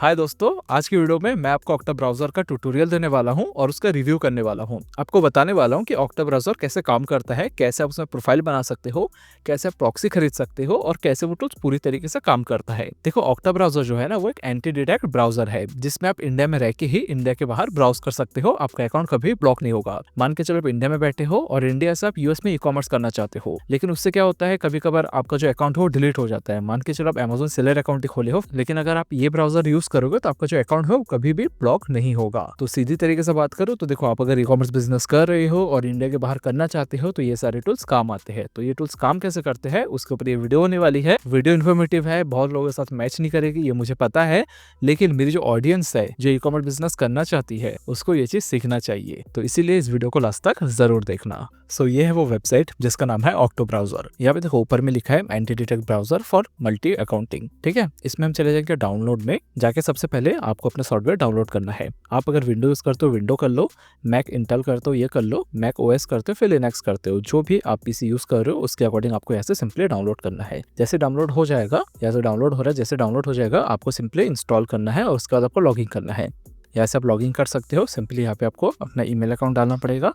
हाय दोस्तों, आज की वीडियो में मैं आपको ऑक्टा ब्राउजर का ट्यूटोरियल देने वाला हूं और उसका रिव्यू करने वाला हूं। आपको बताने वाला हूं कि ऑक्टा ब्राउजर कैसे काम करता है, कैसे आप उसमें प्रोफाइल बना सकते हो, कैसे आप प्रॉक्सी खरीद सकते हो और कैसे वो टूल्स पूरी तरीके से काम करता है। देखो, ऑक्टा ब्राउजर जो है ना, वो एक एंटी डिटेक्ट ब्राउजर है जिसमें आप इंडिया में रह के ही इंडिया के बाहर ब्राउज कर सकते हो। आपका अकाउंट कभी ब्लॉक नहीं होगा। मान के चलो आप इंडिया में बैठे हो और इंडिया से आप यूएस में ई कॉमर्स करना चाहते हो, लेकिन उससे क्या होता है, कभी कभार आपका जो अकाउंट हो डिलीट हो जाता है। मान के चलो आप अमेजोन सेलर अकाउंट ही खोले हो, लेकिन अगर आप ये ब्राउजर यूज करोगे तो आपका जो अकाउंट है वो कभी भी ब्लॉक नहीं होगा। तो सीधी तरीके से बात करो तो देखो, आप अगर ई कॉमर्स बिजनेस कर रहे हो और इंडिया के बाहर करना चाहते हो तो ये सारे टूल्स काम आते हैं। तो ये टूल्स काम कैसे करते हैं उसके ऊपर ये वीडियो होने वाली है। वीडियो इन्फॉर्मेटिव है, बहुत लोगों के साथ मैच नहीं करेगी ये मुझे पता है, लेकिन मेरी जो ऑडियंस है जो ई कॉमर्स बिजनेस करना चाहती है उसको ये चीज सीखना चाहिए। तो इसीलिए इस वीडियो को लास्ट तक जरूर देखना। सो ये है वो वेबसाइट जिसका नाम है ऑक्टो ब्राउजर। यहाँ पे देखो ऊपर में लिखा है anti detect browser for multi accounting. ठीक है, इसमें हम चले जाएंगे डाउनलोड में। जाके सबसे पहले आपको अपना सॉफ्टवेयर डाउनलोड करना है। आप अगर विंडो यूज करते हो विंडो कर लो, मैक इंटेल करते हो ये कर लो, मैक ओएस करते हो फिर लिनक्स करते हो, जो भी आप पीसी यूज कर रहे हो उसके अकॉर्डिंग आपको ऐसे सिंपली डाउनलोड करना है। जैसे डाउनलोड हो जाएगा, या तो डाउनलोड हो रहा है, जैसे डाउनलोड हो जाएगा आपको सिंपली इंस्टॉल करना है और उसके बाद आपको लॉगिन करना है। यहाँ से आप लॉगिन कर सकते हो। सिंपली यहाँ पे आपको अपना ईमेल अकाउंट डालना पड़ेगा,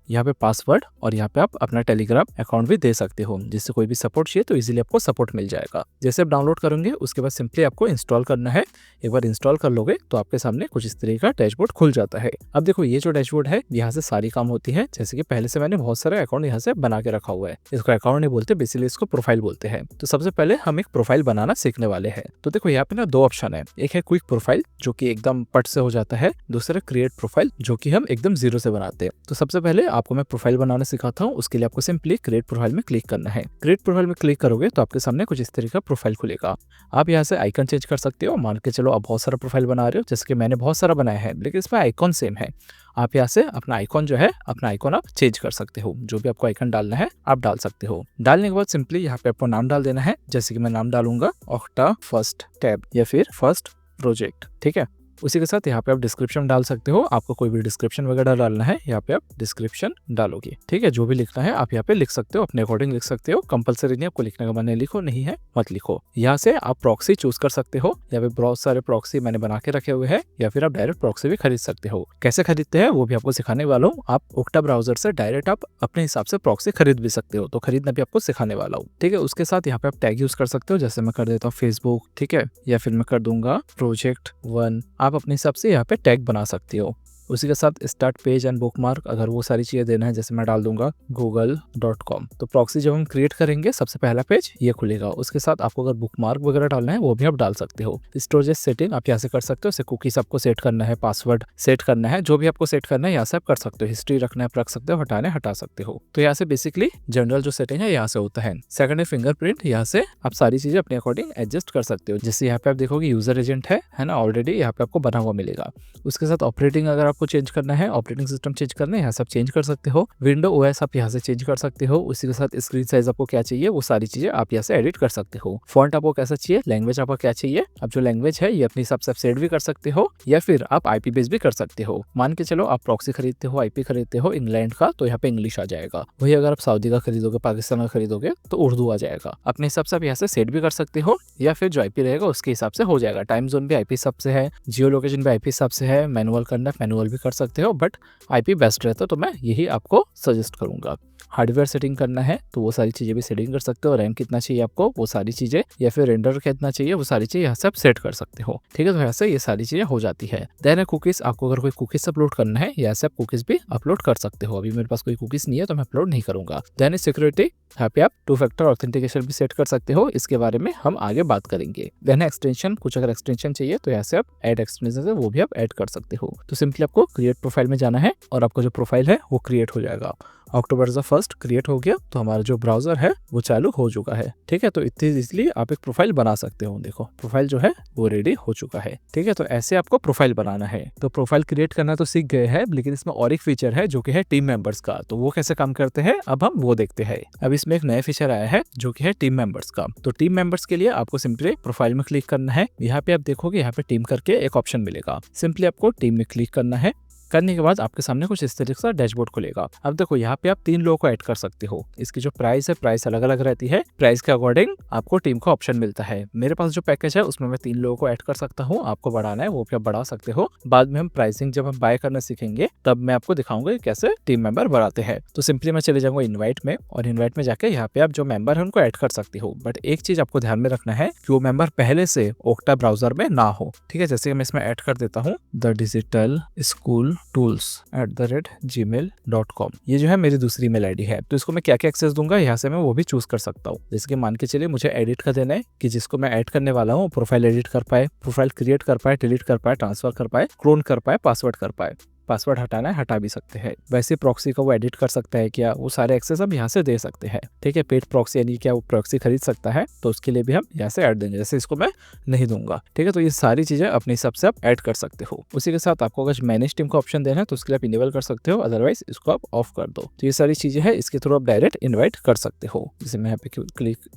यहाँ पे पासवर्ड, और यहाँ पे आप अपना टेलीग्राम अकाउंट भी दे सकते हो, जिससे कोई भी सपोर्ट चाहिए तो इजीली आपको सपोर्ट मिल जाएगा। जैसे आप डाउनलोड करेंगे उसके बाद सिंपली आपको इंस्टॉल करना है। एक बार इंस्टॉल कर लोगे तो आपके सामने कुछ इस तरीके का डैशबोर्ड खुल जाता है। अब देखो, ये जो डैशबोर्ड है यहाँ से सारी काम होती है। जैसे कि पहले से मैंने बहुत सारे अकाउंट यहाँ से बना के रखा हुआ है। इसको अकाउंट नहीं बोलते, बेसिकली इसको प्रोफाइल बोलते हैं। तो सबसे पहले हम एक प्रोफाइल बनाना सीखने वाले हैं। तो देखो यहाँ पे ना दो ऑप्शन है। एक है क्विक प्रोफाइल जो कि एकदम पट से हो जाता है, दूसरा क्रिएट प्रोफाइल जो कि हम एकदम जीरो से बनाते हैं। तो सबसे पहले आपको मैं प्रोफाइल बनाना सिखाता हूँ। उसके लिए आपको सिंपली क्रिएट प्रोफाइल में क्लिक करना है। क्रिएट प्रोफाइल में क्लिक करोगे तो आपके सामने कुछ इस तरीके का प्रोफाइल खुलेगा। आप यहाँ से आइकन चेंज कर सकते हो। मान के चलो आप बहुत सारा प्रोफाइल बना रहे हो, जैसे कि मैंने बहुत सारा बनाया है, लेकिन इसमें आइकॉन सेम है। आप यहाँ से अपना आइकॉन जो है, अपना आइकॉन आप चेंज कर सकते हो। जो भी आपको आइकन डालना है आप डाल सकते हो। डालने के बाद सिंपली यहाँ पे आपको नाम डाल देना है। जैसे कि मैं नाम डालूंगा ऑक्टा फर्स्ट टैब या फिर फर्स्ट प्रोजेक्ट। ठीक है, उसी के साथ यहाँ पे आप डिस्क्रिप्शन डाल सकते हो। आपको कोई भी डिस्क्रिप्शन वगैरह डालना है, यहाँ पे आप डिस्क्रिप्शन डालोगे। ठीक है, जो भी लिखना है आप यहाँ पे लिख सकते हो, अपने अकॉर्डिंग लिख सकते हो। कंपलसरी नहीं, आपको लिखने का मन है लिखो, नहीं है मत लिखो। यहाँ से आप प्रॉक्सी चूज कर सकते हो। यहाँ पे बहुत सारे प्रॉक्सी मैंने बना के रखे हुए हैं, या फिर आप डायरेक्ट प्रॉक्सी भी खरीद सकते हो। कैसे खरीदते हैं वो भी आपको सिखाने वाला हूँ। आप ऑक्टा ब्राउजर से डायरेक्ट आप अपने हिसाब से प्रॉक्सी खरीद भी सकते हो, तो खरीदना भी आपको सिखाने वाला हूँ। ठीक है, उसके साथ यहाँ पे आप टैग यूज कर सकते हो। जैसे मैं कर देता हूँ फेसबुक, ठीक है, या फिर मैं कर दूंगा प्रोजेक्ट 1। आप अपने हिसाब से यहाँ पे टैग बना सकते हो। उसी के साथ स्टार्ट पेज एंड बुकमार्क, अगर वो सारी चीजें देना है, जैसे मैं डाल दूंगा google.com। तो प्रॉक्सी जब हम क्रिएट करेंगे सबसे पहला पेज ये खुलेगा। उसके साथ आपको अगर बुकमार्क वगैरह डालना है वो भी आप डाल सकते हो। स्टोरेज सेटिंग आप यहाँ से कर सकते हो। जैसे कुकीज आपको सेट करना है, पासवर्ड सेट करना है, जो भी आपको सेट करना है यहाँ से आप कर सकते हो। हिस्ट्री रखना है आप रख सकते हो, हटाने हटा सकते हो। तो यहाँ से बेसिकली जनरल जो सेटिंग है यहाँ से होता है। सेकंड है फिंगरप्रिंट। यहाँ से आप सारी चीजें अपने अकॉर्डिंग एडजस्ट कर सकते हो। जैसे यहाँ पे आप देखोगे यूजर एजेंट है ना, ऑलरेडी यहाँ पे आपको बना हुआ मिलेगा। उसके साथ ऑपरेटिंग अगर आपको चेंज करना है, ऑपरेटिंग सिस्टम चेंज करना है, यहाँ से आप चेंज कर सकते हो। विंडो ओएस आप यहाँ से चेंज कर सकते हो। उसी के साथ स्क्रीन साइज आपको क्या चाहिए वो सारी चीजें आप यहाँ से एडिट कर सकते हो। फॉन्ट आपको कैसा चाहिए, लैंग्वेज आपको क्या चाहिए, अब जो लैंग्वेज है ये अपने हिसाब से सेट भी कर सकते हो, या फिर आप आईपी बेस भी कर सकते हो। मान के चलो आप प्रॉक्सी खरीदते हो, आईपी खरीदते हो इंग्लैंड का, तो यहाँ पे इंग्लिश आ जाएगा। वही अगर आप सऊदी का खरीदोगे, पाकिस्तान का खरीदोगे तो उर्दू आ जाएगा। अपने हिसाब से आप यहाँ से सेट भी कर सकते हो, या फिर जो आईपी रहेगा उसके हिसाब से हो जाएगा। टाइम जोन भी आईपी हिसाब से है, जियो लोकेशन भी आईपी हिसाब से है। मैनुअल करना है मैनुअल भी कर सकते हो, बट आईपी बेस्ट रहता है तो मैं यही आपको सजेस्ट करूंगा। हार्डवेयर सेटिंग करना है तो वो सारी चीजें भी सेटिंग कर सकते हो। रैम कितना चाहिए आपको वो सारी चीजें, या फिर रेंडर कितना चाहिए वो सारी चीजें यहाँ से आप सेट कर सकते हो। ठीक है, तो यहाँ से ये सारी चीजें हो जाती है। देन है कुकीज। आपको अगर कोई कुकीज अपलोड करना है यहाँ से आप कुकीज भी अपलोड कर सकते हो। अभी मेरे पास कोई कुकीज नहीं है तो मैं अपलोड नहीं करूंगा। देन है सिक्योरिटी। यहाँ पे आप 2 फैक्टर ऑथेंटिकेशन भी सेट कर सकते हो। इसके बारे में हम आगे बात करेंगे। देन है एक्सटेंशन। कुछ अगर एक्सटेंशन चाहिए तो यहाँ से आप ऐड एक्सटेंशन है वो भी आप ऐड कर सकते हो। तो सिंपली आपको क्रिएट प्रोफाइल में जाना है और आपका जो प्रोफाइल है वो क्रिएट हो जाएगा। अक्टूबर से फर्स्ट क्रिएट हो गया तो हमारा जो ब्राउजर है वो चालू हो चुका है। ठीक है, तो इतनी इजीली आप एक प्रोफाइल बना सकते हो। देखो प्रोफाइल जो है वो रेडी हो चुका है। ठीक है, तो ऐसे आपको प्रोफाइल बनाना है। तो प्रोफाइल क्रिएट करना तो सीख गए हैं, लेकिन इसमें और एक फीचर है जो कि है टीम मेंबर्स का। तो वो कैसे काम करते हैं अब हम वो देखते हैं। अब इसमें एक नया फीचर आया है जो कि है टीम मेंबर्स का। तो टीम मेंबर्स के लिए आपको सिंपली प्रोफाइल में क्लिक करना है। यहाँ पे आप देखोगे यहाँ पे टीम करके एक ऑप्शन मिलेगा। सिंपली आपको टीम में क्लिक करना है। करने के बाद आपके सामने कुछ इस तरीके से डैशबोर्ड खुलेगा। अब देखो यहाँ पे आप 3 लोगों को ऐड कर सकते हो। इसकी जो प्राइस है, प्राइस अलग अलग रहती है। प्राइस के अकॉर्डिंग आपको टीम का ऑप्शन मिलता है। मेरे पास जो पैकेज है उसमें मैं 3 लोगों को ऐड कर सकता हूँ। आपको बढ़ाना है वो भी आप बढ़ा सकते हो। बाद में हम प्राइसिंग जब हम बाय करना सीखेंगे तब मैं आपको दिखाऊंगा कि कैसे टीम मेंबर बढ़ाते हैं। तो सिंपली मैं चले जाऊंगा इनवाइट में, और इनवाइट में जाके यहाँ पे आप जो मेंबर है उनको ऐड कर सकते हो। बट एक चीज आपको ध्यान में रखना है कि वो मेंबर पहले से ओक्टा ब्राउजर में ना हो। ठीक है, जैसे कि मैं इसमें ऐड कर देता हूँ thedigitalschooltools@gmail.com। ये जो है मेरी दूसरी ईमेल आईडी है। तो इसको मैं क्या क्या एक्सेस दूंगा यहाँ से मैं वो भी चूज कर सकता हूँ। जैसे कि मान के चलिए मुझे एडिट कर देना है कि जिसको मैं ऐड करने वाला हूँ प्रोफाइल एडिट कर पाए, प्रोफाइल क्रिएट कर पाए, डिलीट कर पाए, ट्रांसफर कर पाए, क्लोन कर पाए, पासवर्ड कर पाए। पासवर्ड हटाना है हटा भी सकते हैं। वैसे प्रॉक्सी को वो एडिट कर सकता है क्या, वो सारे एक्सेस हम यहाँ से दे सकते हैं। ठीक है, पेड प्रॉक्सी यानी क्या वो प्रॉक्सी खरीद सकता है, तो उसके लिए भी हम यहाँ से ऐड देंगे। जैसे इसको मैं नहीं दूंगा। ठीक है, तो ये सारी चीजें अपने हिसाब से आप ऐड कर सकते हो। उसी के साथ आपको अगर मैनेज टीम का ऑप्शन देना है तो उसके लिए आप इनेबल कर सकते हो, अदरवाइज इसको आप ऑफ कर दो। तो ये सारी चीजें हैं, इसके थ्रू आप डायरेक्ट इन्वाइट कर सकते हो। जैसे मैं यहाँ पे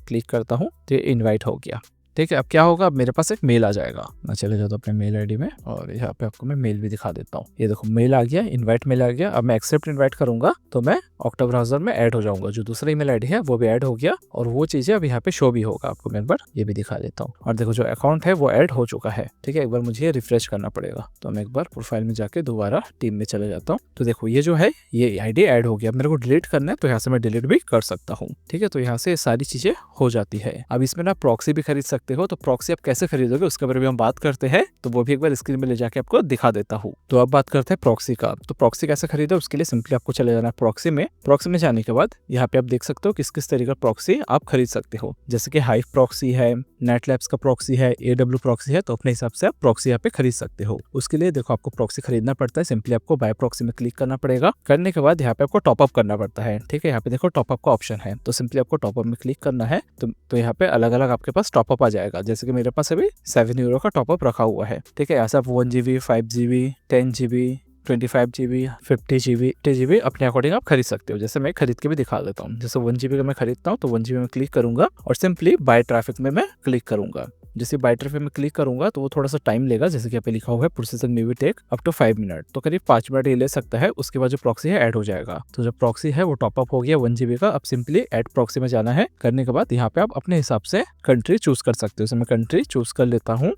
क्लिक करता हूँ तो ये इन्वाइट हो गया। ठीक है, अब क्या होगा, अब मेरे पास एक मेल आ जाएगा। मैं चले जाता हूँ अपने मेल आईडी में और यहाँ पे आपको मैं मेल भी दिखा देता हूँ। ये देखो मेल आ गया, इनवाइट मेल आ गया। अब मैं एक्सेप्ट इनवाइट करूंगा तो मैं ऑक्टा ब्राउजर में ऐड हो जाऊंगा। जो दूसरा ईमेल आईडी है वो भी ऐड हो गया और वो चीजें अब यहाँ पे शो भी होगा आपको। मैं एक बार ये भी दिखा देता हूँ और देखो जो अकाउंट है वो ऐड हो चुका है। ठीक है, एक बार मुझे रिफ्रेश करना पड़ेगा। तो मैं एक बार प्रोफाइल में जाके दोबारा टीम में चले जाता हूँ। तो देखो ये जो है ये आईडी ऐड हो गया। मेरे को डिलीट करना है तो यहाँ से मैं डिलीट भी कर सकता हूँ। ठीक है, तो यहाँ से सारी चीजें हो जाती है। अब इसमें ना प्रॉक्सी भी खरीद सकते हो। तो प्रॉक्सी कैसे खरीदोगे उसके बारे में हम बात करते हैं, तो वो भी एक बार स्क्रीन में ले जाके आपको दिखा देता हूँ। तो अब बात करते हैं प्रॉक्सी का। तो प्रॉक्सी कैसे खरीदे उसके लिए सिंपली आपको चले जाना है प्रॉक्सी में। प्रॉक्सी में जाने के बाद यहाँ पे आप देख सकते हो किस किस तरीके का प्रॉक्सी आप खरीद सकते हो। जैसे कि हाइव प्रॉक्सी है, नेटलैब्स का प्रॉक्सी है, AW प्रॉक्सी है। तो अपने हिसाब से आप प्रॉक्सी यहाँ पे खरीद सकते हो। उसके लिए देखो आपको प्रॉक्सी खरीदना पड़ता है। सिंपली आपको बाय प्रॉक्सी में क्लिक करना पड़ेगा। करने के बाद यहाँ पे आपको टॉपअप करना पड़ता है। ठीक है, यहाँ पे देखो टॉपअप का ऑप्शन है, तो सिंपली आपको टॉपअप में क्लिक करना है। तो यहाँ पे अलग अलग आपके पास टॉपअप आ जाएगा। जैसे कि मेरे पास अभी 7 यूरो का टॉपअप रखा हुआ है। ठीक है, ऐसा आप 1 GB, 5 GB, 10 GB, 25 GB, 50 GB, 80 GB अपने अकॉर्डिंग आप खरीद सकते हो। जैसे मैं खरीद के भी दिखा देता हूँ। जैसे 1 GB का मैं खरीदता हूँ तो 1 GB में क्लिक करूंगा और सिंपली बाय ट्रैफिक में मैं क्लिक करूंगा। जैसे बाय ट्रैफिक में क्लिक करूंगा तो वो थोड़ा सा टाइम लेगा। जैसे कि यहाँ पे लिखा हुआ है processing may be take up to 5 minute, तो करीब 5 मिनट ये ले सकता है। उसके बाद जो प्रॉक्सी है ऐड हो जाएगा। तो जो प्रॉक्सी है वो टॉपअप हो गया 1 GB का। अब सिंपली ऐड प्रॉक्सी में जाना है। करने के बाद यहाँ पे आप अपने हिसाब से कंट्री चूज कर सकते हो। जैसे मैं कंट्री चूज कर लेता हूँ,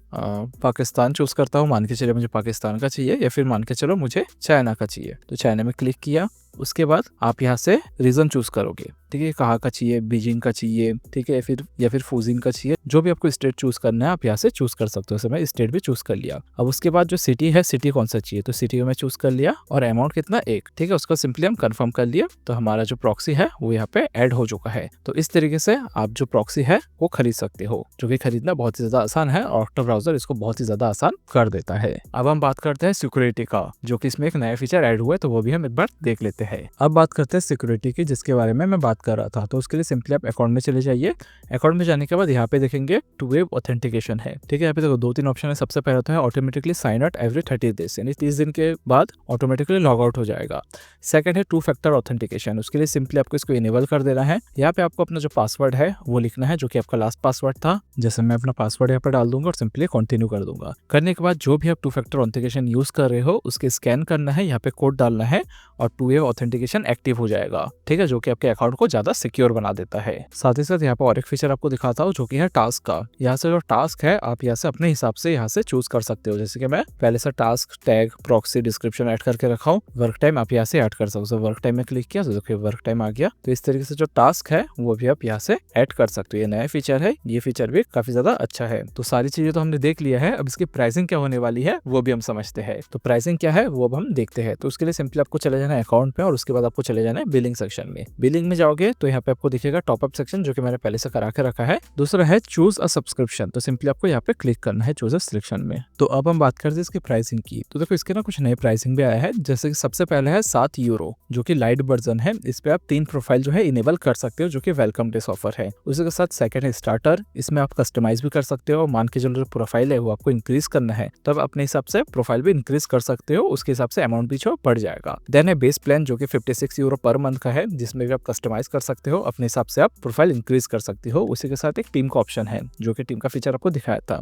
पाकिस्तान चूज करता हूँ। मान के चलो मुझे पाकिस्तान का चाहिए, या फिर मान के चलो मुझे चाइना का चाहिए। तो चाइना में क्लिक किया। उसके बाद आप यहाँ से रीजन चूज करोगे। ठीक है, कहाँ का चाहिए, बीजिंग का चाहिए, ठीक है, या फिर फूजिन का चाहिए। जो भी आपको स्टेट चूज करना है आप यहाँ से चूज कर सकते हो। जैसे मैं स्टेट भी चूज कर लिया। अब उसके बाद जो सिटी है, सिटी कौन सा चाहिए, तो सिटी को मैं चूज कर लिया और अमाउंट कितना 1। ठीक है, उसको सिंपली हम कंफर्म कर लिया। तो हमारा जो प्रॉक्सी है वो यहाँ पे ऐड हो चुका है। तो इस तरीके से आप जो प्रॉक्सी है वो खरीद सकते हो, जो कि खरीदना बहुत ही ज्यादा आसान है और ऑक्टा ब्राउजर इसको बहुत ही ज्यादा आसान कर देता है। अब हम बात करते हैं सिक्योरिटी का, जो कि इसमें एक नया फीचर ऐड हुआ है, तो वो भी हम एक बार देख लेते हैं। अब बात करते हैं सिक्योरिटी की, जिसके बारे में मैं बात कर रहा था। तो उसके लिए सिंपली आप अकाउंट में चले जाइए। अकाउंट में जाने के बाद यहाँ पे देखेंगे 2-वे ऑथेंटिकेशन है। ठीक है, यहाँ पे देखो 2-3 ऑप्शन है। सबसे पहला तो है automatically sign out every 30 days, यानी 30 दिन के बाद ऑटोमेटिकली लॉग आउट हो जाएगा। सेकंड है 2 फैक्टर ऑथेंटिकेशन। उसके लिए सिंपली आपको इसको इनेबल कर देना है। यहाँ पे आपको अपना जो पासवर्ड है वो लिखना है, जो कि आपका लास्ट पासवर्ड था। जैसे मैं अपना पासवर्ड यहाँ पे डाल दूंगा और सिंपली कंटिन्यू कर दूंगा। करने के बाद जो भी आप 2 फैक्टर ऑथेंटिकेशन यूज कर रहे हो उसके स्कैन करना है, यहाँ पे कोड डालना है और 2-वे ऑथेंटिकेशन एक्टिव हो जाएगा। ठीक है, जो कि आपके अकाउंट को ज्यादा सिक्योर बना देता है। साथ ही साथ यहाँ पर और एक फीचर आपको दिखाता हूँ, जो कि है टास्क का। यहाँ से जो टास्क है आप यहाँ से अपने हिसाब से यहाँ से चूज कर सकते हो। जैसे कि मैं पहले से task tag proxy description add करके रखा हूँ। वर्क टाइम आप यहाँ से ऐड कर सकते हो। वर्क टाइम में क्लिक किया तो देखिए वर्क टाइम आ गया। तो इस तरीके से जो टास्क है वो भी आप यहाँ से ऐड कर सकते हो। ये नया फीचर है, ये फीचर भी काफी ज्यादा अच्छा है। तो सारी चीजें तो हमने देख लिया है। अब इसकी प्राइसिंग क्या होने वाली है वो भी हम समझते हैं। तो प्राइसिंग क्या है वो अब हम देखते हैं। तो उसके लिए सिंपली आपको चले जाना है अकाउंट पे और उसके बाद आपको चले जाना है बिलिंग सेक्शन में। बिलिंग में जाओगे तो यहाँ पे आपको दिखेगा टॉपअप सेक्शन, जो कि मैंने पहले से करा के रखा है। दूसरा है चूज अ सब्सक्रिप्शन। तो सिंपली आपको यहाँ पे क्लिक करना है चूज अ सिलेक्शन में। तो अब हम बात करते हैं इसकी प्राइसिंग की। तो देखो इसके ना कुछ नए प्राइसिंग भी आया है। जैसे कि सबसे पहले है 7 यूरो, जो कि लाइट वर्जन है। इस पे आप 3 प्रोफाइल जो है इनेबल कर सकते हो, जो कि वेलकम डेज ऑफर है। उसी के साथ सेकंड है स्टार्टर। इसमें आप कस्टमाइज भी कर सकते हो। मान के चलो जो प्रोफाइल है वो आपको इंक्रीज करना है, तब अपने हिसाब से प्रोफाइल भी इंक्रीज कर सकते हो। उसके हिसाब से अमाउंट भी जो बढ़ जाएगा। देन है बेस प्लान, जो कि 56 यूरो पर मंथ का है, जिसमें भी आप कस्टमाइज कर सकते हो। अपने हिसाब से आप प्रोफाइल इंक्रीज कर सकते हो। उसी के साथ एक टीम का ऑप्शन है, जो कि टीम का फीचर आपको दिखाया था।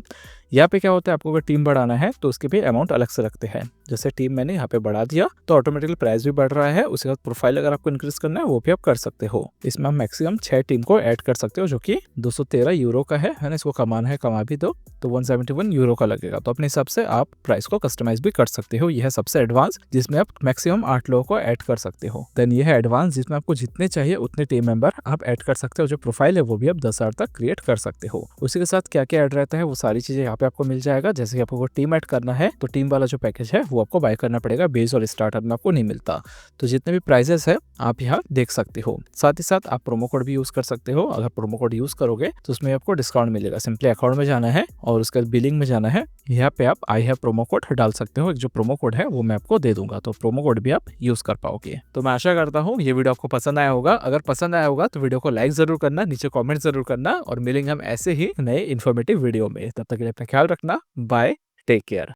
यहाँ पे क्या होता है, आपको अगर टीम बढ़ाना है तो उसके भी अमाउंट अलग से रखते हैं। जैसे टीम मैंने यहाँ पे बढ़ा दिया तो ऑटोमेटिकली प्राइस भी बढ़ रहा है। उसके बाद प्रोफाइल अगर आपको इंक्रीज करना है वो भी आप कर सकते हो। इसमें आप मैक्सिमम 6 टीम को ऐड कर सकते हो, जो कि 213 यूरो का है ना। इसको कमाना है, कमा भी दो तो 171 यूरो का लगेगा। तो अपने हिसाब से आप प्राइस को कस्टमाइज भी कर सकते हो। यह है सबसे एडवांस, जिसमें आप मैक्सिमम 8 लोगों को ऐड कर सकते हो। देन ये है एडवांस, जिसमें आपको जितने चाहिए उतने टीम मेंबर आप ऐड कर सकते हो। जो प्रोफाइल है वो भी आप 10,000 तक क्रिएट कर सकते हो। उसी के साथ क्या क्या ऐड रहता है वो सारी चीजें यहाँ पे आपको मिल जाएगा। जैसे कि आपको टीम ऐड करना है तो टीम वाला जो पैकेज है वो आपको बाय करना पड़ेगा, बेस और स्टार्टर में आपको नहीं मिलता। तो जितने भी प्राइजेस है आप यहाँ देख सकते हो। साथ ही साथ आप प्रोमो कोड भी यूज कर सकते हो। अगर प्रोमो कोड यूज करोगे तो उसमें आपको डिस्काउंट मिलेगा। सिंपली अकाउंट में जाना है और उसके बाद बिलिंग में जाना है। यहाँ पे आप आई हैव प्रोमो कोड डाल सकते हो। एक जो प्रोमो कोड है वो मैं आपको दे दूंगा, तो प्रोमो कोड भी आप यूज कर पाओगे। तो मैं आशा करता हूँ ये वीडियो आपको पसंद आया होगा। अगर पसंद आया होगा तो वीडियो को लाइक जरूर करना, नीचे कॉमेंट जरूर करना, और मिलेंगे हम ऐसे ही नए इन्फॉर्मेटिव वीडियो में। तब तक के लिए अपना ख्याल रखना। Bye, take care.